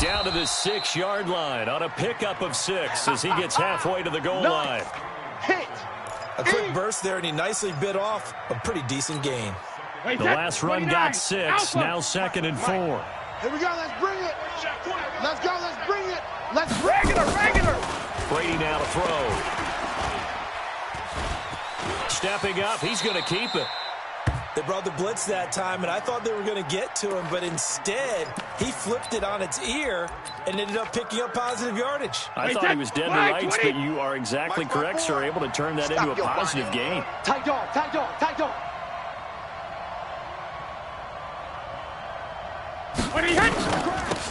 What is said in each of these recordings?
Down to the 6-yard line on a pickup of 6 as he gets halfway to the goal line. A quick burst there, and he nicely bit off a pretty decent gain. The last run got 6, now 2nd and 4. Here we go, let's bring it. Let's go, let's bring it. Let's regular. Brady now to throw. Stepping up, he's going to keep it. They brought the blitz that time, and I thought they were going to get to him, but instead, he flipped it on its ear and ended up picking up positive yardage. I thought he was dead to rights, but you are exactly correct, sir. Able to turn that into a positive gain. Tight dog. When he hits.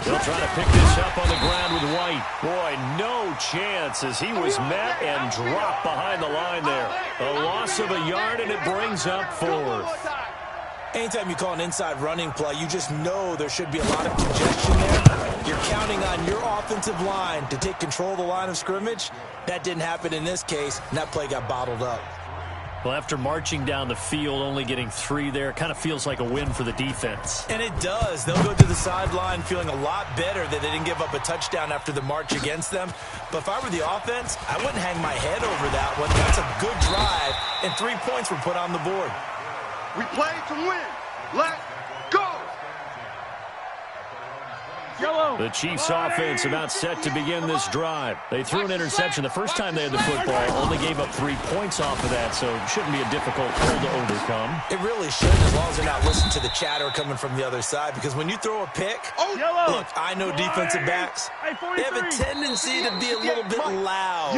They'll try to pick this up on the ground with White. Boy, no chance as he was met and dropped behind the line there. A loss of a yard, and it brings up 4th. Anytime you call an inside running play, you just know there should be a lot of congestion there. You're counting on your offensive line to take control of the line of scrimmage. That didn't happen in this case, and that play got bottled up. Well, after marching down the field, only getting 3 there, kind of feels like a win for the defense. And it does. They'll go to the sideline feeling a lot better that they didn't give up a touchdown after the march against them. But if I were the offense, I wouldn't hang my head over that one. That's a good drive, and 3 points were put on the board. We play to win. Let's go. The Chiefs offense about set to begin this drive. They threw an interception the first time they had the football, only gave up 3 points off of that, so it shouldn't be a difficult goal to overcome. It really shouldn't, as long as they're not listening to the chatter coming from the other side, because when you throw a pick, look, I know defensive backs, they have a tendency to be a little bit loud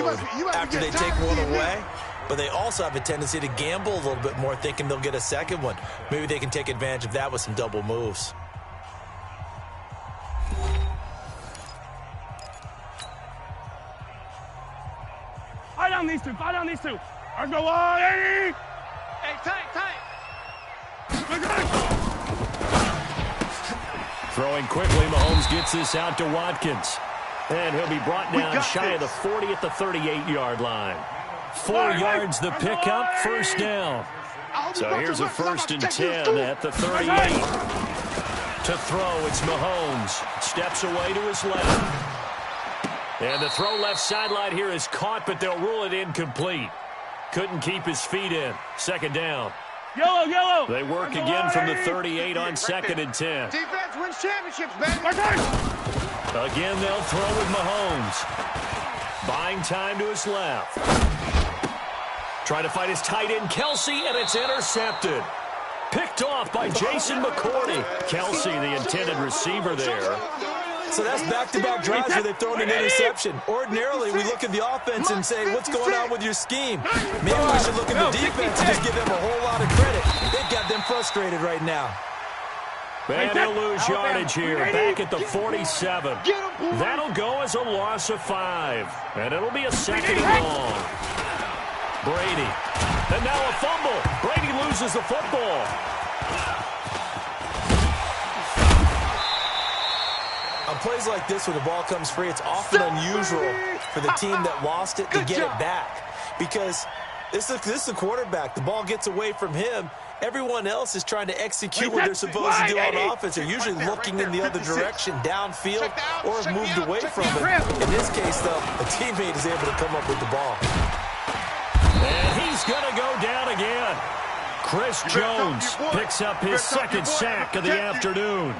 after they take one away. But they also have a tendency to gamble a little bit more, thinking they'll get a second one. Maybe they can take advantage of that with some double moves. Fight on these two. Let's go on, Eddie. Hey, tight. Throwing quickly, Mahomes gets this out to Watkins. And he'll be brought down shy of the 40 at the 38-yard line. 4 yards the pickup, first down. So here's a 1st and 10 at the 38. To throw, it's Mahomes. Steps away to his left. And the throw left sideline here is caught, but they'll rule it incomplete. Couldn't keep his feet in. 2nd down. Yellow. They work again from the 38 on 2nd and 10. Defense wins championships, baby. Again, they'll throw with Mahomes. Buying time to his left. Trying to fight his tight end, Kelsey, and it's intercepted. Picked off by Jason McCourty. Kelsey, the intended receiver there. So that's back-to-back drives where they've thrown an interception. Ordinarily, we look at the offense and say, what's going on with your scheme? Maybe we should look at the defense and just give them a whole lot of credit. They've got them frustrated right now. And he'll lose yardage here, back at the 47. That'll go as a loss of 5. And it'll be a 2nd and long. Brady. And now a fumble. Brady loses the football. On plays like this where the ball comes free, it's often unusual for the team that lost it to get it back. Because this is the quarterback. The ball gets away from him. Everyone else is trying to execute what they're supposed to do on offense. They're usually looking in the other direction, downfield, or have moved away from it. In this case, though, a teammate is able to come up with the ball. And he's going to go down again. Chris Jones picks up his 2nd sack of the afternoon.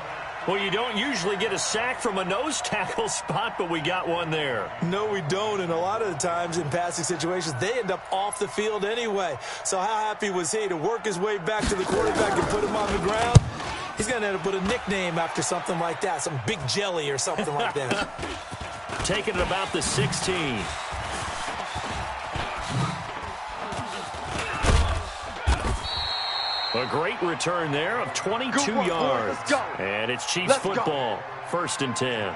Well, you don't usually get a sack from a nose tackle spot, but we got one there. No, we don't, and a lot of the times in passing situations, they end up off the field anyway. So how happy was he to work his way back to the quarterback and put him on the ground? He's going to end up with a nickname after something like that, some Big Jelly or something like that. Taking it about the 16. A great return there of 22 yards. And it's Chiefs football. 1st and 10.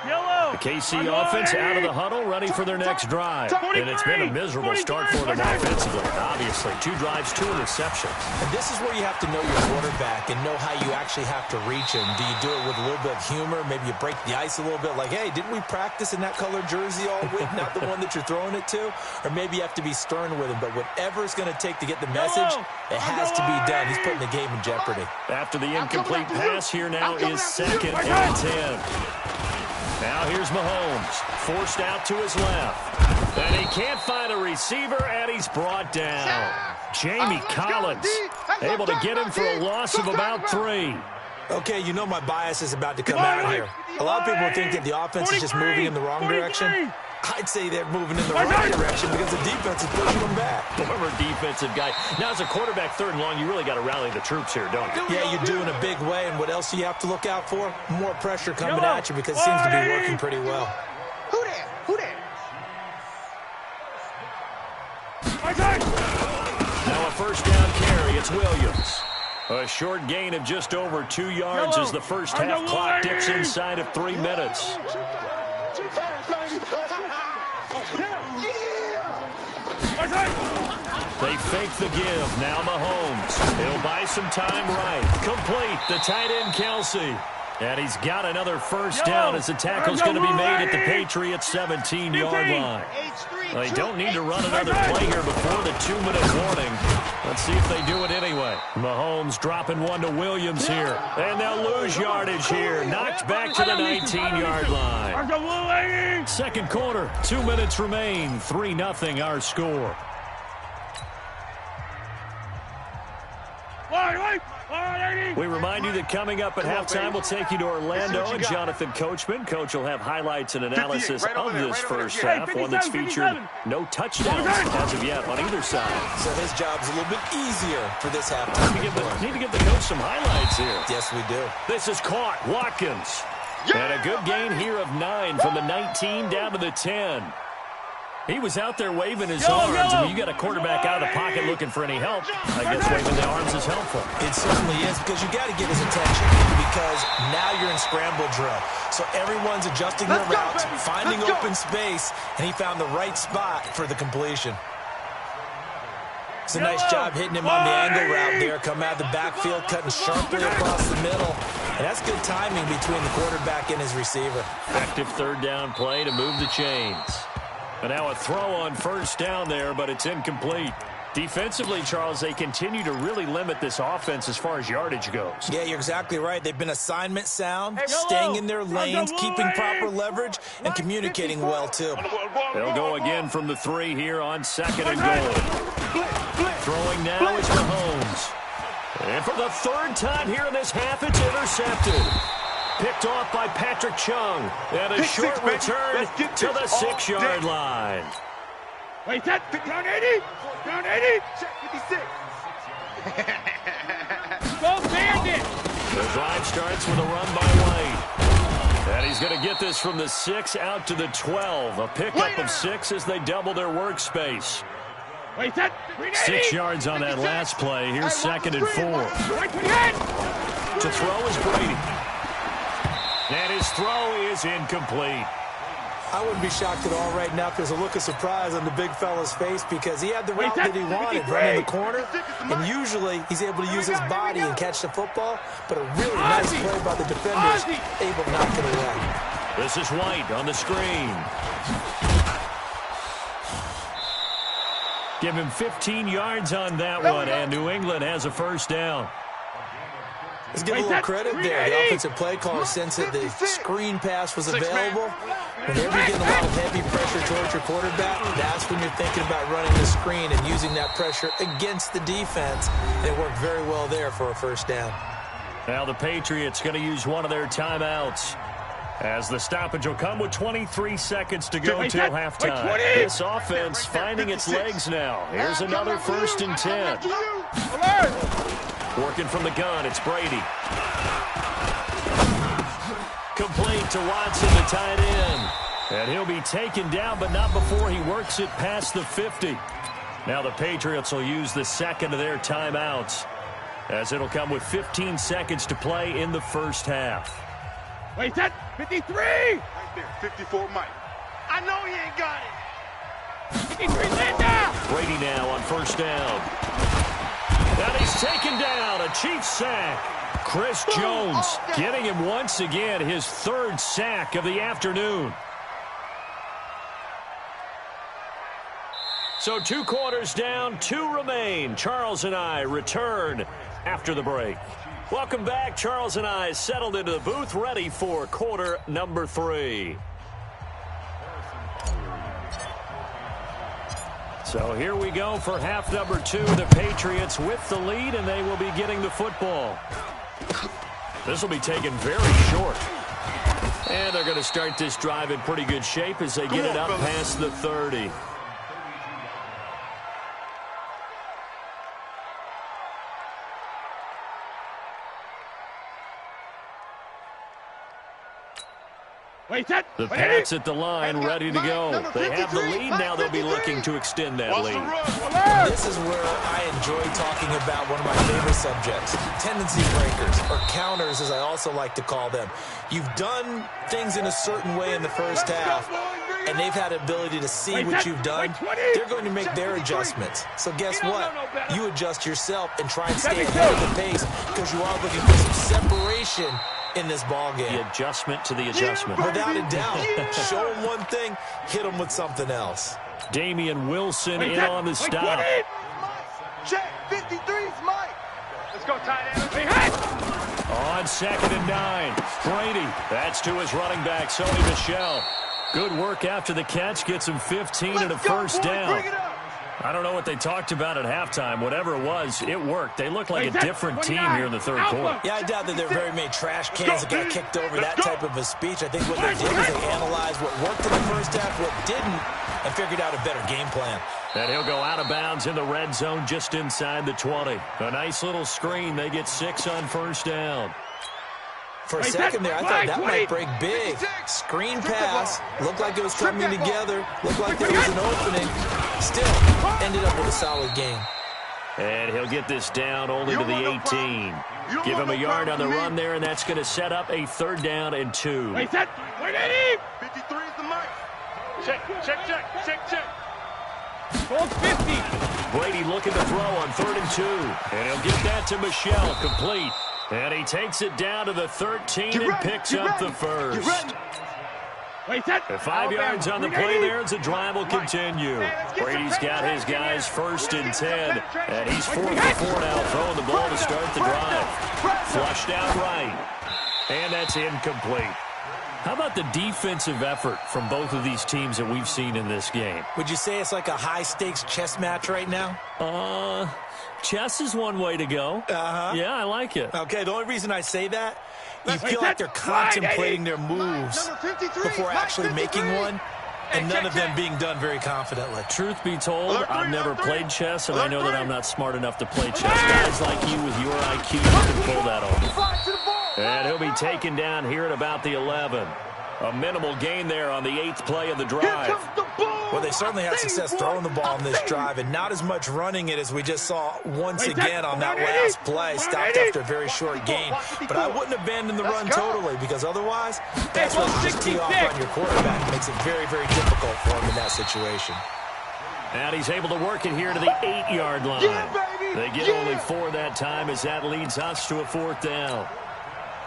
The KC offense out of the huddle, ready for their next drive. And it's been a miserable start for them offensively. Obviously, 2 drives, 2 interceptions. And this is where you have to know your quarterback and know how you actually have to reach him. Do you do it with a little bit of humor? Maybe you break the ice a little bit like, hey, didn't we practice in that colored jersey all week, not the one that you're throwing it to? Or maybe you have to be stern with him. But whatever it's going to take to get the message, it has to be done. He's putting the game in jeopardy. After the incomplete pass, here now is 2nd and 10. Now here's Mahomes, forced out to his left. And he can't find a receiver, and he's brought down. Jamie Collins, able to get him for a loss of about 3. Okay, you know my bias is about to come out here. A lot of people think that the offense is just moving in the wrong direction. I'd say they're moving in the right direction because the defense is pushing them back. Former defensive guy. Now, as a quarterback 3rd and long, you really got to rally the troops here, don't you? Yeah, you do in a big way. And what else do you have to look out for? More pressure coming at you because it seems to be working pretty well. Who there? Who there? Now a 1st down carry. It's Williams. A short gain of just over 2 yards as the first half clock dips inside of 3 minutes. They fake the give. Now Mahomes. He'll buy some time right. Complete. The tight end, Kelsey. And he's got another 1st down as the tackle's going to be made at the Patriots' 17-yard line. They don't need to run another play here before the 2-minute warning. Let's see if they do it anyway. Mahomes dropping one to Williams here. And they'll lose yardage here. Knocked back to the 19-yard line. Second quarter, 2 minutes remain. 3-0 our score. We remind you that coming up at halftime, we'll take you to Orlando and Jonathan Coachman. Coach will have highlights and analysis of this first half, one that's featured no touchdowns as of yet on either side. So his job's a little bit easier for this halftime. Need to give the coach some highlights here. Yes, we do. This is caught. Watkins. And a good gain here of 9 from the 19 down to the 10. He was out there waving his arms. I mean, you got a quarterback out of the pocket looking for any help. I guess waving the arms is helpful. It certainly is because you got to get his attention because now you're in scramble drill. So everyone's adjusting their routes, finding open space, and he found the right spot for the completion. It's a nice job hitting him on the angle route there. Come out of the backfield, cutting sharply across the middle. And that's good timing between the quarterback and his receiver. Active 3rd down play to move the chains. And now a throw on 1st down there, but it's incomplete. Defensively, Charles, they continue to really limit this offense as far as yardage goes. Yeah, you're exactly right. They've been assignment sound, staying in their lanes, keeping proper leverage, and communicating well, too. They'll go again from the 3 here on 2nd and goal. Throwing now is Mahomes. And for the 3rd time here in this half, it's intercepted. Picked off by Patrick Chung. And a short return to the 6-yard line. Wait, that round 80? Round 80? Check 56. Go Bandit! The drive starts with a run by White. And he's going to get this from the 6 out to the 12. A pickup of 6 as they double their workspace. Wait, that 6 yards on that last play. Here's 2nd and 4. To throw is Brady. And his throw is incomplete. I wouldn't be shocked at all right now if there's a look of surprise on the big fella's face because he had the route that he wanted, running the corner, and usually he's able to use his body and catch the football, but a really nice play by the defenders, able to knock it away. This is White on the screen. Give him 15 yards on that one, and New England has a 1st down. Let's give a little credit there. The offensive play caller sensed that the screen pass was available. Whenever you're getting a lot of heavy pressure towards your quarterback, that's when you're thinking about running the screen and using that pressure against the defense. And it worked very well there for a 1st down. Now the Patriots going to use one of their timeouts, as the stoppage will come with 23 seconds to go till halftime. This offense finding its legs now. Here's another 1st and 10. Working from the gun, it's Brady. Complete to Watson, the tight end. And he'll be taken down, but not before he works it past the 50. Now the Patriots will use the 2nd of their timeouts, as it'll come with 15 seconds to play in the 1st half. Wait, set. 53. Right there, 54 Mike. I know he ain't got it. 53, Linda. Brady now on first down. And he's taken down. A Chiefs sack. Chris Jones getting him once again his third sack of the afternoon. So 2 quarters down, 2 remain. Charles and I return after the break. Welcome back. Charles and I settled into the booth, ready for quarter number 3. So here we go for half number 2. The Patriots with the lead, and they will be getting the football. This will be taken very short. And they're going to start this drive in pretty good shape as they get it up past the 30. The Pats at the line, ready to go. They have the lead. Now they'll be looking to extend that lead. This is where I enjoy talking about one of my favorite subjects, tendency breakers, or counters, as I also like to call them. You've done things in a certain way in the first half, and they've had the ability to see what you've done. They're going to make their adjustments. So guess what? You adjust yourself and try and stay ahead of the pace because you are looking for some separation in this ball game. The adjustment to the adjustment. Without a doubt. Show them one thing, hit them with something else. Damian Wilson in on the stop. Check, 53's Mike. Let's go, tight end. On 2nd and 9. Brady. That's to his running back, Sony Michel. Good work after the catch. Gets him 15 and a first down. I don't know what they talked about at halftime. Whatever it was, it worked. They look like a different team here in the third quarter. Yeah, I doubt that there are very many trash cans that got kicked over, that type of a speech. I think what they did is they analyzed what worked in the first half, what didn't, and figured out a better game plan. And he'll go out of bounds in the red zone just inside the 20. A nice little screen. They get 6 on first down. For a second there, I thought that might break big. Screen pass. Looked like it was coming together. Looked like there was an opening. Still, ended up with a solid game. And he'll get this down only to the 18. Give him a yard on the run there, and that's going to set up a 3rd down and 2. 53 is the mic. Check. Goal 50. Brady looking to throw on 3rd and 2. And he'll get that to Michel, complete. And he takes it down to the 13 and picks up the first. The 5 yards on the play there as the drive will continue. Brady's got his guys 1st and 10. And he's 4 for 4 now, throwing the ball to start the drive. Flushed out right. And that's incomplete. How about the defensive effort from both of these teams that we've seen in this game? Would you say it's like a high-stakes chess match right now? Chess is one way to go. Yeah, I like it. Okay, the only reason I say that, you feel like they're contemplating their moves before actually making one, and none of them being done very confidently. Truth be told, I've never played chess, and I know that I'm not smart enough to play chess. Guys like you with your IQ, you can pull that off. And he'll be taken down here at about the 11. A minimal gain there on the 8th play of the drive. Well, they certainly had success throwing the ball on this drive, and not as much running it as we just saw once again on that last play. Stopped after a very short gain. But I wouldn't abandon the run totally, because otherwise, that's what you just tee off on your quarterback. It makes it very, very difficult for him in that situation. And he's able to work it here to the 8-yard line. They get only 4 that time as that leads us to a 4th down.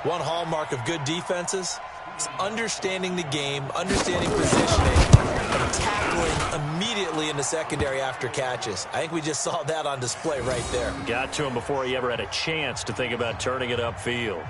One hallmark of good defenses is understanding the game, understanding positioning, and tackling immediately in the secondary after catches. I think we just saw that on display right there. Got to him before he ever had a chance to think about turning it upfield.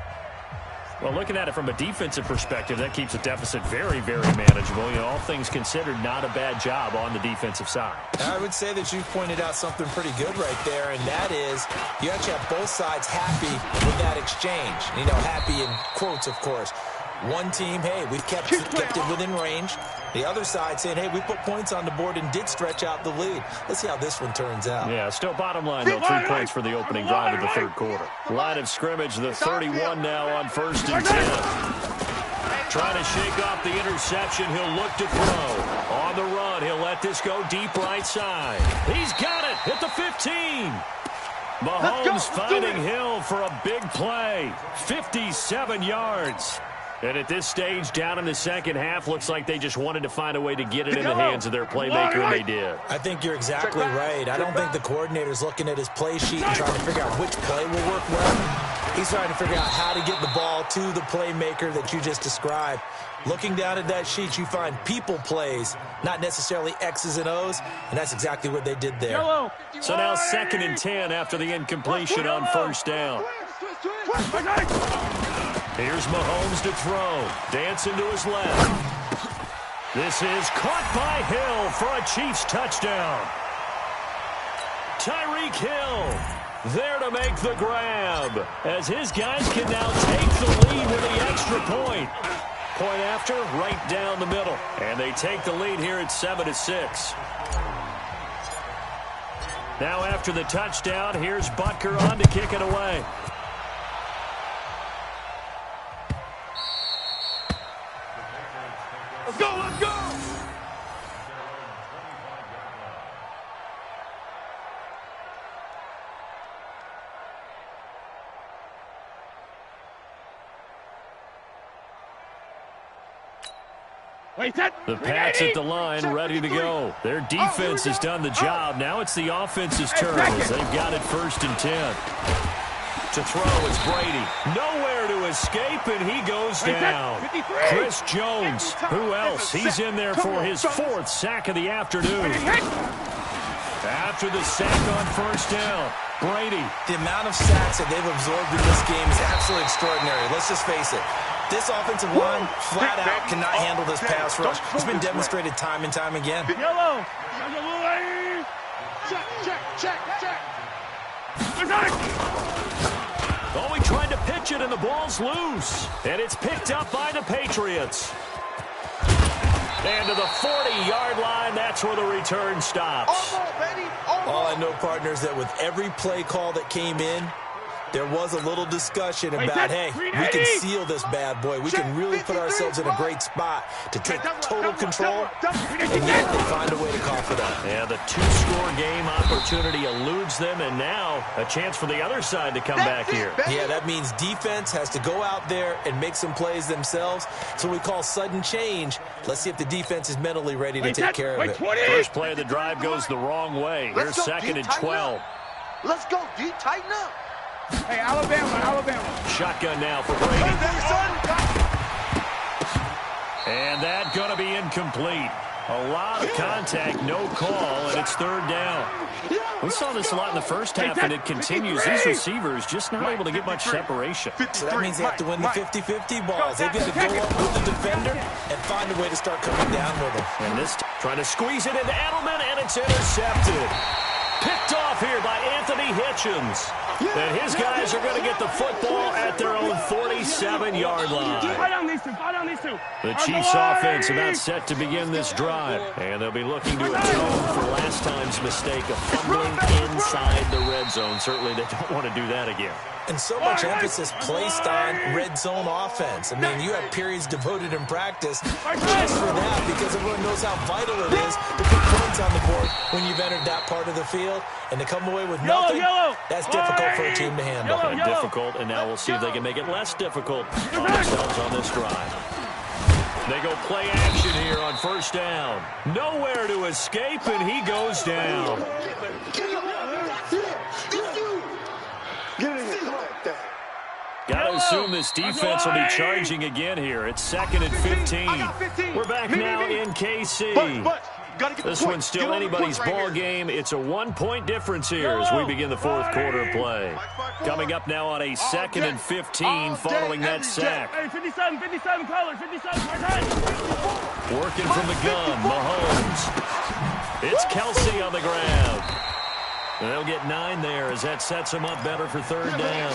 Well, looking at it from a defensive perspective, that keeps the deficit very, very manageable. You know, all things considered, not a bad job on the defensive side. I would say that you pointed out something pretty good right there, and that is you actually have both sides happy with that exchange. You know, happy in quotes, of course. One team, hey, we've kept it within range. The other side saying, hey, we put points on the board and did stretch out the lead. Let's see how this one turns out. Yeah, still bottom line, though, 3 points for the opening drive of the 3rd quarter. Line of scrimmage, the 31 now on 1st and 10. Trying to shake off the interception. He'll look to throw. On the run, he'll let this go deep right side. He's got it at the 15. Mahomes finding Hill for a big play. 57 yards. And at this stage, down in the second half, looks like they just wanted to find a way to get it in the hands of their playmaker, and they did. I think you're exactly right. I don't think the coordinator's looking at his play sheet and trying to figure out which play will work well. He's trying to figure out how to get the ball to the playmaker that you just described. Looking down at that sheet, you find people plays, not necessarily X's and O's, and that's exactly what they did there. So now 2nd and 10 after the incompletion on first down. Here's Mahomes to throw. Dancing to his left. This is caught by Hill for a Chiefs touchdown. Tyreek Hill there to make the grab, as his guys can now take the lead with the extra point. Point after, right down the middle. And they take the lead here at 7-6. Now after the touchdown, here's Butker on to kick it away. Let's go, let's go! The Pats at the line, ready to go. Their defense has done the job. Now it's the offense's turn as they've got it 1st and 10. To throw, it's Brady. Nowhere to escape, and he goes down. Chris Jones, who else? He's in there for his 4th sack of the afternoon. After the sack on first down, Brady. The amount of sacks that they've absorbed in this game is absolutely extraordinary. Let's just face it. This offensive line, flat out, cannot handle this pass rush. It's been demonstrated time and time again. Yellow. Check. Oh, he tried to pitch it, and the ball's loose. And it's picked up by the Patriots. And to the 40-yard line, that's where the return stops. All I know, partners, that with every play call that came in, there was a little discussion about, hey, we can seal this bad boy. We can really put ourselves in a great spot to take total control, and yet they find a way to cough it up. Yeah, the 2-score game opportunity eludes them, and now a chance for the other side to come back here. Yeah, that means defense has to go out there and make some plays themselves. So we call sudden change. Let's see if the defense is mentally ready to take care of it. First play of the drive goes the wrong way. Here's 2nd and 12. Let's go, D. Tighten up. Hey, Alabama. Shotgun now for Brady. And that going to be incomplete. A lot of contact, no call, and it's 3rd down. We saw this a lot in the first half, and it continues. These receivers just not able to get much separation. So that means they have to win the 50-50 balls. They've got to go up with the defender and find a way to start coming down with them. And this trying to squeeze it into Edelman, and it's intercepted. Picked off here by Anthony Hitchens. And his guys are going to get the football at their own 47-yard line. The Chiefs offense about set to begin this drive. And they'll be looking to atone for last time's mistake of fumbling inside the red zone. Certainly they don't want to do that again. And so much emphasis placed on red zone offense. I mean, you have periods devoted in practice just for that because everyone knows how vital it is to put points on the board when you've entered that part of the field. And to come away with nothing, that's difficult for a team to handle. Difficult, and now we'll see if they can make it less difficult on themselves on this drive. They go play action here on first down. Nowhere to escape, and he goes down. Got to assume this defense will be charging again here. It's 2nd and 15. We're back now in KC. This one's still anybody's ball game. It's a 1-point difference here as we begin the 4th quarter play. Coming up now on a 2nd and 15 following that sack. 57, color, 57, Working from the gun, Mahomes. It's Kelsey on the ground. And they'll get 9 there as that sets them up better for 3rd down.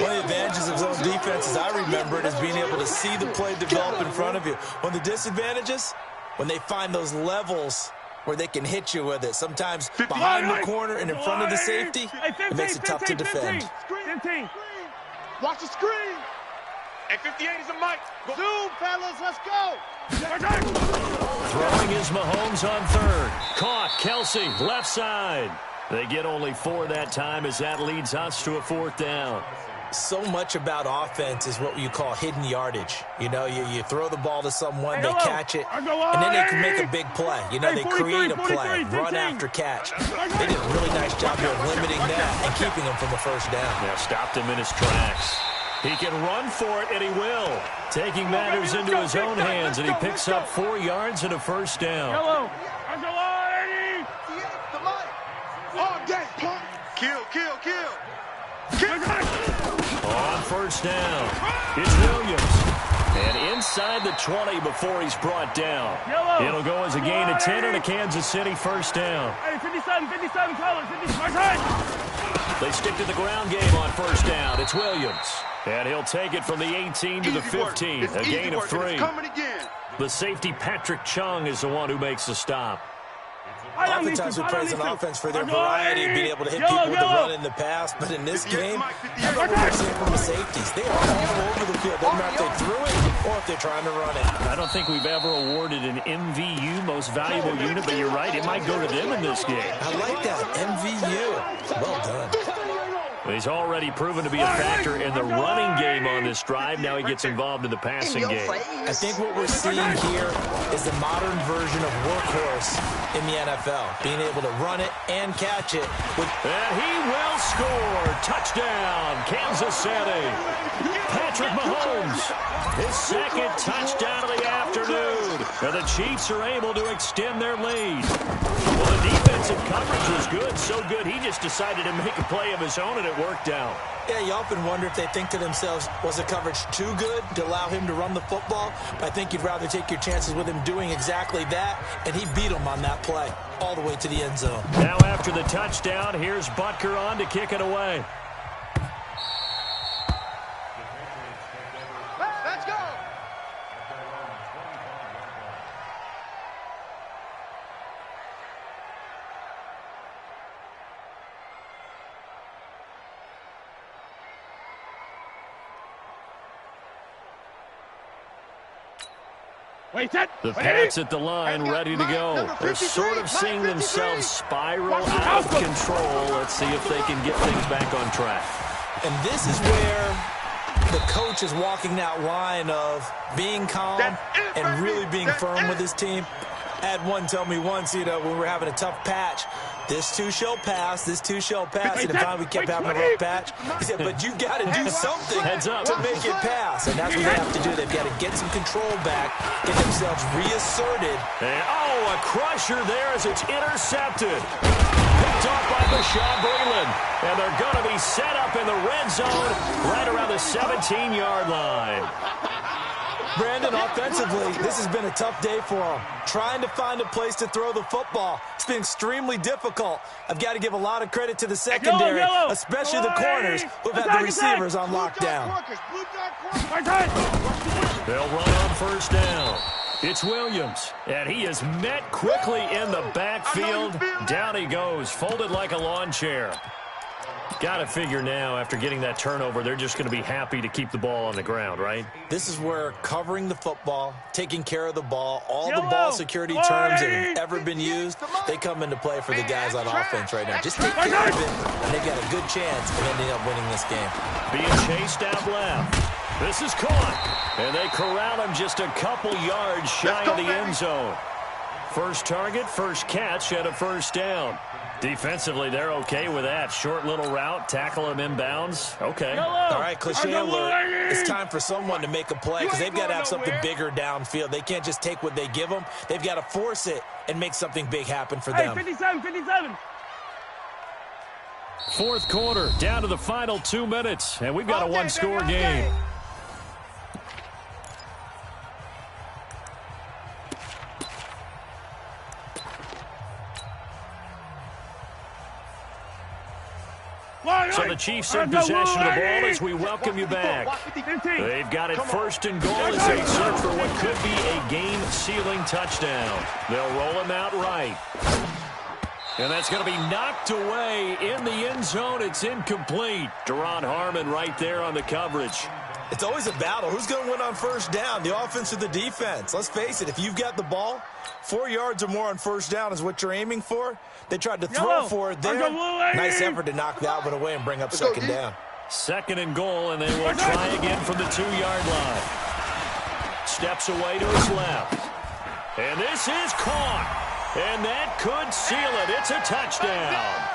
One of the advantages of zone defense, as I remember it, is being able to see the play develop in front of you. One of the disadvantages, when they find those levels where they can hit you with it. Sometimes behind the corner and in front of the safety, it makes it tough to defend. 15. Watch the screen. And 58 is a mic. Zoom, fellas, let's go. Throwing is Mahomes on 3rd. Caught, Kelsey, left side. They get only 4 that time as that leads us to a 4th down. So much about offense is what you call hidden yardage. You know, you throw the ball to someone, they catch it, and then they can make a big play. You know, they create a play, run after catch. They did a really nice job here of limiting that and keeping him from the first down. Yeah, stopped him in his tracks. He can run for it, and he will. Taking matters into his own hands, and he picks up 4 yards and a first down. All day, punk. Kill. On first down, it's Williams. And inside the 20 before he's brought down. It'll go as a gain of 10 on a Kansas City first down. 57, colors, 55. They stick to the ground game on first down. It's Williams. And he'll take it from the 18 to the 15, a gain of 3. The safety, Patrick Chung, is the one who makes the stop. Oftentimes we praise an offense for their variety of being able to hit people with the run in the past, but in this game, I don't know what we're seeing from the safeties. They are all over the field. Doesn't matter if they threw it or if they're trying to run it. I don't think we've ever awarded an MVU, most valuable unit, but you're right, it might go to them in this game. I like that, MVU. Well done. He's already proven to be a factor in the running game on this drive. Now he gets involved in the passing game. I think what we're seeing here is the modern version of workhorse in the NFL, being able to run it and catch it. And he will score. Touchdown, Kansas City. Patrick Mahomes, his second touchdown of the afternoon. And the Chiefs are able to extend their lead. Well, the defensive coverage was good, so good he just decided to make a play of his own, and it worked out. Yeah, you often wonder if they think to themselves, was the coverage too good to allow him to run the football? I think you'd rather take your chances with him doing exactly that, and he beat him on that play all the way to the end zone. Now after the touchdown, here's Butker on to kick it away. Let's go. The Pats at the line, ready to go. They're sort of seeing themselves spiral out of control. Let's see if they can get things back on track. And this is where the coach is walking that line of being calm and really being firm with his team. I had one tell me once, you know, when we were having a tough patch, this too shall pass, this too shall pass. And finally we kept having a rough patch. He said, but you got to do something to make it pass. And that's what they have to do. They've got to get some control back, get themselves reasserted. And, oh, a crusher there as it's intercepted. Picked off by Bashaud Breeland. And they're going to be set up in the red zone right around the 17-yard line. Brandon, offensively, this has been a tough day for him. Trying to find a place to throw the football. It's been extremely difficult. I've got to give a lot of credit to the secondary, especially the corners who've had the receivers on lockdown. They'll run on first down. It's Williams, and he is met quickly in the backfield. Down he goes, folded like a lawn chair. Got to figure now, after getting that turnover, they're just going to be happy to keep the ball on the ground, right? This is where covering the football, taking care of the ball, all the ball security terms that have ever been used, they come into play for the guys on offense right now. Just take care of it, and they've got a good chance of ending up winning this game. Being chased out left. This is caught, and they corral him just a couple yards shy of the end zone. First target, first catch, and a first down. Defensively, they're okay with that. Short little route, tackle him inbounds. Okay. All right, cliche alert. It's time for someone to make a play because they've got to have something bigger downfield. They can't just take what they give them. They've got to force it and make something big happen for them. 57. Fourth quarter, down to the final 2 minutes, and we've got a one-score game. So the Chiefs in possession of the ball as we welcome you back. They've got it first and goal as they search for what could be a game-sealing touchdown. They'll roll him out right. And that's going to be knocked away in the end zone. It's incomplete. Deron Harmon right there on the coverage. It's always a battle. Who's going to win on first down, the offense or the defense? Let's face it, if you've got the ball, 4 yards or more on first down is what you're aiming for. They tried to throw for it there. Nice effort to knock that one away and bring up second down. 2nd and goal, and they will try again from the 2-yard line. Steps away to his left. And this is caught. And that could seal it. It's a touchdown.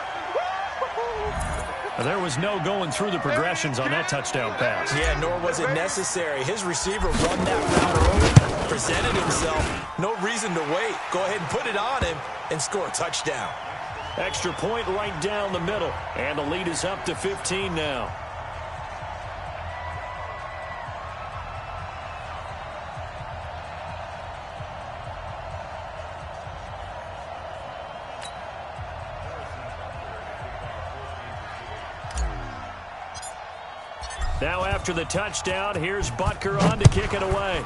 There was no going through the progressions on that touchdown pass. Yeah, nor was it necessary. His receiver run that route early, presented himself. No reason to wait. Go ahead and put it on him and score a touchdown. Extra point right down the middle. And the lead is up to 15 now. Now after the touchdown, here's Butker on to kick it away.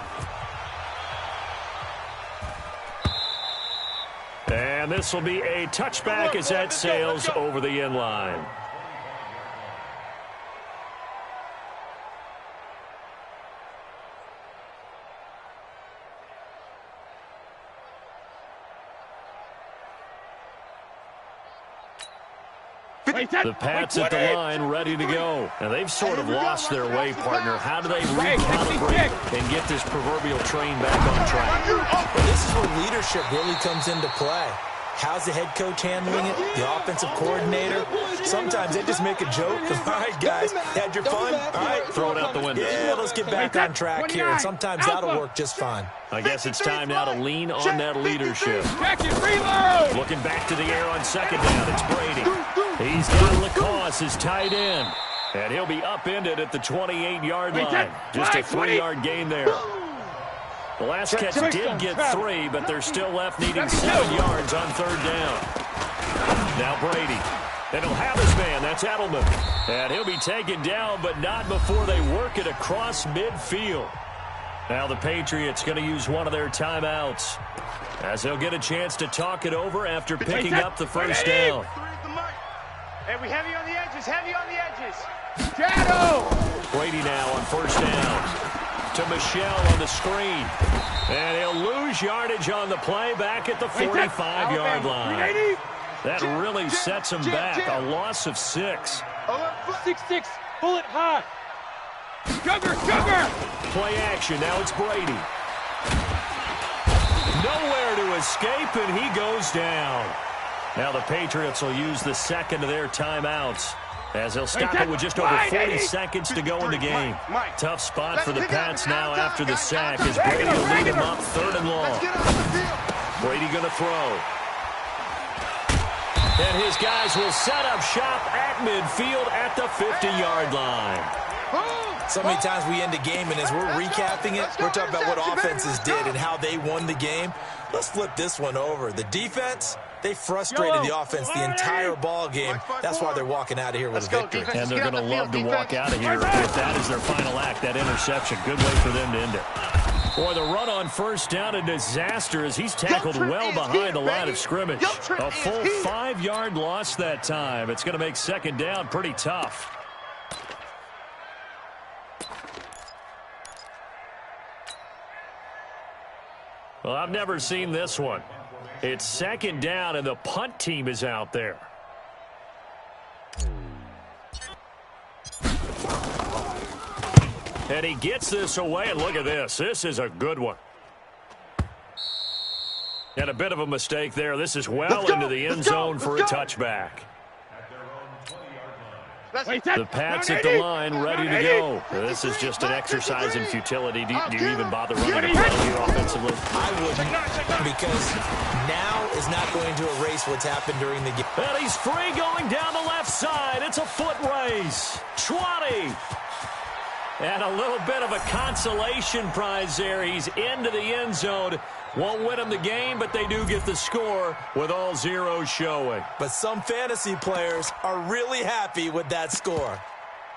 And this will be a touchback as that sails over the end line. The Pats at the line, ready to go. And they've sort of lost their way, partner. How do they recalibrate and get this proverbial train back on track? Well, this is where leadership really comes into play. How's the head coach handling it? The offensive coordinator? Sometimes they just make a joke. All right, guys, had your fun? All right, throw it out the window. Yeah, let's get back on track here. And sometimes that'll work just fine. I guess it's time now to lean on that leadership. Looking back to the air on 2nd down. It's Brady. He's got Lacoste, his tight end. And he'll be upended at the 28-yard line. Just a 3-yard gain there. The last catch did get 3, but they're still left needing 7 yards on 3rd down. Now Brady. And he'll have his man. That's Edelman. And he'll be taken down, but not before they work it across midfield. Now the Patriots going to use one of their timeouts, as they'll get a chance to talk it over after picking up the first down. Hey, we heavy on the edges, heavy on the edges. Shadow! Brady now on 1st down. To Michelle on the screen. And he'll lose yardage on the play back at the 45-yard line. That really sets him back. A loss of 6. 6-6, pull it high. Sugar! Play action. Now it's Brady. Nowhere to escape, and he goes down. Now the Patriots will use the 2nd of their timeouts, as they'll stop it with just over 40 seconds to go in the game. Tough spot for the Pats now after the sack, as Brady will lead them up 3rd and long. Brady going to throw. And his guys will set up shop at midfield at the 50-yard line. So many times we end a game, and as we're recapping it, we're talking about what offenses did and how they won the game. Let's flip this one over. The defense, they frustrated the offense the entire ball game. That's why they're walking out of here with a victory. And they're going to love to walk out of here with that as their final act, that interception. Good way for them to end it. Boy, the run on 1st down, a disaster as he's tackled well behind the line of scrimmage. A full 5-yard loss that time. It's going to make 2nd down pretty tough. Well, I've never seen this one. It's 2nd down, and the punt team is out there. And he gets this away, and look at this. This is a good one. And a bit of a mistake there. This is well into the end zone for a touchback. The Pats at the line, ready to go. This is just an exercise in futility. Do you even bother running the play here offensively? I wouldn't, because now is not going to erase what's happened during the game. And he's free going down the left side. It's a foot race. 20. And a little bit of a consolation prize there. He's into the end zone. Won't win them the game, but they do get the score with all zeros showing. But some fantasy players are really happy with that score.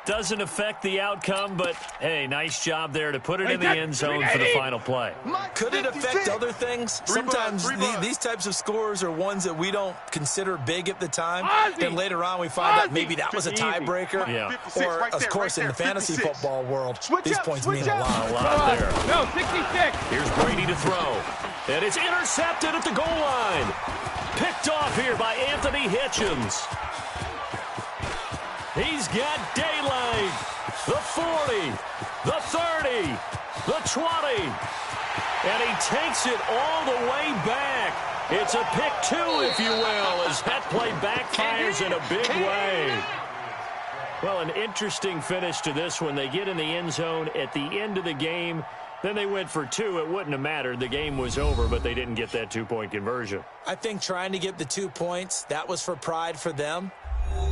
Doesn't affect the outcome, but, hey, nice job there to put it in the end zone for the final play. Could it affect other things? Sometimes these types of scores are ones that we don't consider big at the time, and later on we find out maybe that was a tiebreaker. Yeah. Or, of course, in the fantasy football world, these points mean a lot. A lot there. No, 66. Here's Brady to throw. And it's intercepted at the goal line. Picked off here by Anthony Hitchens. He's got daylight. The 40, the 30, the 20. And he takes it all the way back. It's a pick two, if you will, as that play backfires in a big way. Well, an interesting finish to this one. They get in the end zone at the end of the game. Then they went for two. It wouldn't have mattered. The game was over, but they didn't get that two-point conversion. I think trying to get the 2 points, that was for pride for them.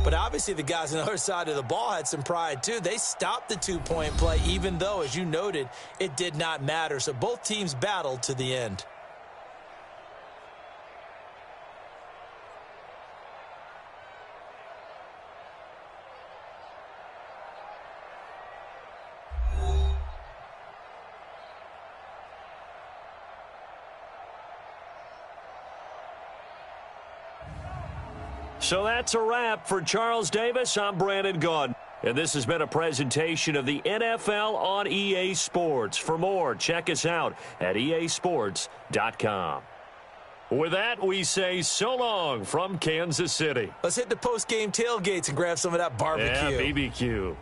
But obviously the guys on the other side of the ball had some pride too. They stopped the two-point play, even though, as you noted, it did not matter. So both teams battled to the end. So that's a wrap for Charles Davis. I'm Brandon Gaudin. And this has been a presentation of the NFL on EA Sports. For more, check us out at easports.com. With that, we say so long from Kansas City. Let's hit the post-game tailgates and grab some of that barbecue. Yeah, BBQ.